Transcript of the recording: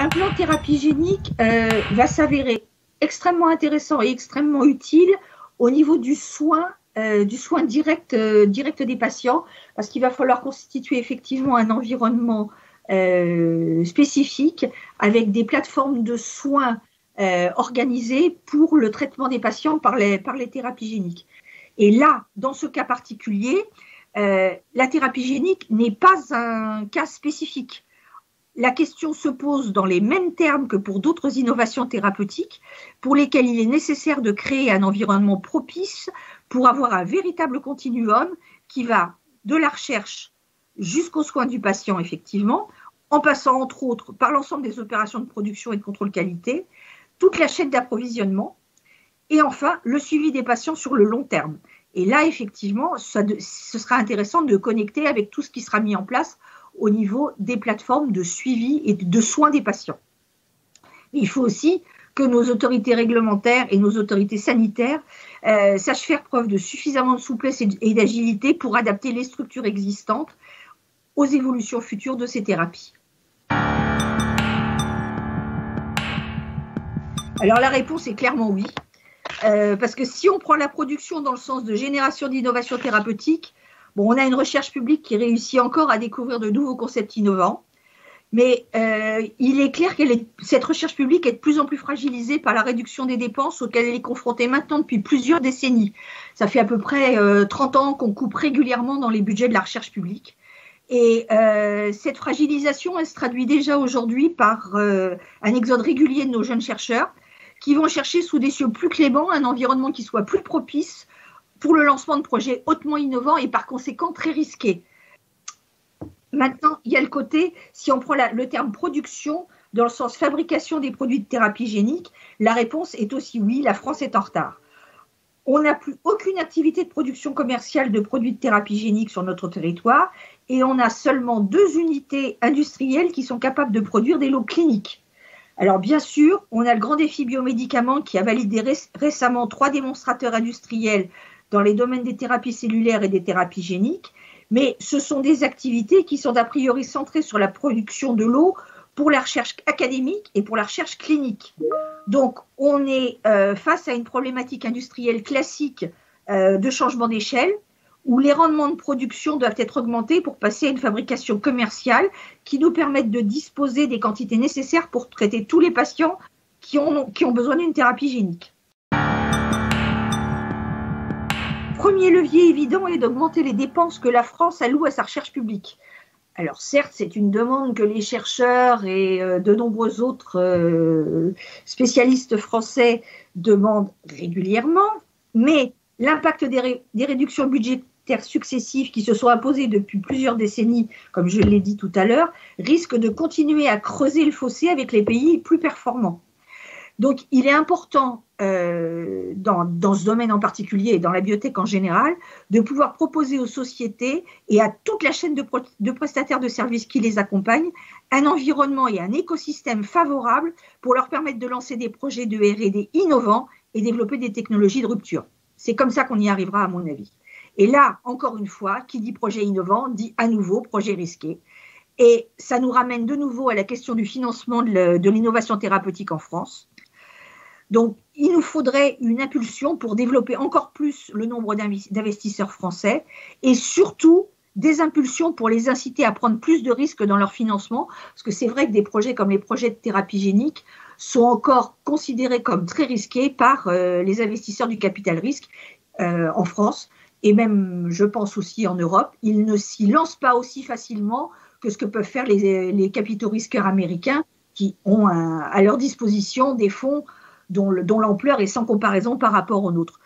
l'implant thérapie génique va s'avérer extrêmement intéressant et extrêmement utile au niveau du soin direct des patients, parce qu'il va falloir constituer effectivement un environnement spécifique avec des plateformes de soins organisées pour le traitement des patients par les thérapies géniques. Et là, dans ce cas particulier, la thérapie génique n'est pas un cas spécifique. La question se pose dans les mêmes termes que pour d'autres innovations thérapeutiques, pour lesquelles il est nécessaire de créer un environnement propice pour avoir un véritable continuum qui va de la recherche jusqu'aux soins du patient, effectivement, en passant entre autres par l'ensemble des opérations de production et de contrôle qualité, toute la chaîne d'approvisionnement, et enfin le suivi des patients sur le long terme. Et là, effectivement, ce sera intéressant de connecter avec tout ce qui sera mis en place au niveau des plateformes de suivi et de soins des patients. Il faut aussi que nos autorités réglementaires et nos autorités sanitaires sachent faire preuve de suffisamment de souplesse et d'agilité pour adapter les structures existantes aux évolutions futures de ces thérapies. Alors la réponse est clairement oui, parce que si on prend la production dans le sens de génération d'innovation thérapeutique, bon, on a une recherche publique qui réussit encore à découvrir de nouveaux concepts innovants, mais il est clair que cette recherche publique est de plus en plus fragilisée par la réduction des dépenses auxquelles elle est confrontée maintenant depuis plusieurs décennies. Ça fait à peu près 30 ans qu'on coupe régulièrement dans les budgets de la recherche publique. Et cette fragilisation, elle se traduit déjà aujourd'hui par un exode régulier de nos jeunes chercheurs qui vont chercher sous des cieux plus cléments un environnement qui soit plus propice pour le lancement de projets hautement innovants et par conséquent très risqués. Maintenant, il y a le côté, si on prend le terme production dans le sens fabrication des produits de thérapie génique, la réponse est aussi oui, la France est en retard. On n'a plus aucune activité de production commerciale de produits de thérapie génique sur notre territoire et on a seulement 2 unités industrielles qui sont capables de produire des lots cliniques. Alors bien sûr, on a le grand défi biomédicaments qui a validé récemment 3 démonstrateurs industriels dans les domaines des thérapies cellulaires et des thérapies géniques, mais ce sont des activités qui sont a priori centrées sur la production de lots pour la recherche académique et pour la recherche clinique. Donc on est face à une problématique industrielle classique de changement d'échelle, où les rendements de production doivent être augmentés pour passer à une fabrication commerciale qui nous permette de disposer des quantités nécessaires pour traiter tous les patients qui ont besoin d'une thérapie génique. Premier levier évident est d'augmenter les dépenses que la France alloue à sa recherche publique. Alors certes, c'est une demande que les chercheurs et de nombreux autres spécialistes français demandent régulièrement, mais l'impact des réductions budgétaires successives qui se sont imposées depuis plusieurs décennies, comme je l'ai dit tout à l'heure, risque de continuer à creuser le fossé avec les pays plus performants. Donc, il est important, dans ce domaine en particulier et dans la biotech en général, de pouvoir proposer aux sociétés et à toute la chaîne de prestataires de services qui les accompagnent un environnement et un écosystème favorable pour leur permettre de lancer des projets de R&D innovants et développer des technologies de rupture. C'est comme ça qu'on y arrivera, à mon avis. Et là, encore une fois, qui dit projet innovant, dit à nouveau projet risqué. Et ça nous ramène de nouveau à la question du financement de l'innovation thérapeutique en France. Donc, il nous faudrait une impulsion pour développer encore plus le nombre d'investisseurs français et surtout des impulsions pour les inciter à prendre plus de risques dans leur financement, parce que c'est vrai que des projets comme les projets de thérapie génique sont encore considérés comme très risqués par les investisseurs du capital risque en France et même, je pense aussi en Europe. Ils ne s'y lancent pas aussi facilement que ce que peuvent faire les capitaux risqueurs américains qui ont à leur disposition des fonds dont l'ampleur est sans comparaison par rapport aux nôtres.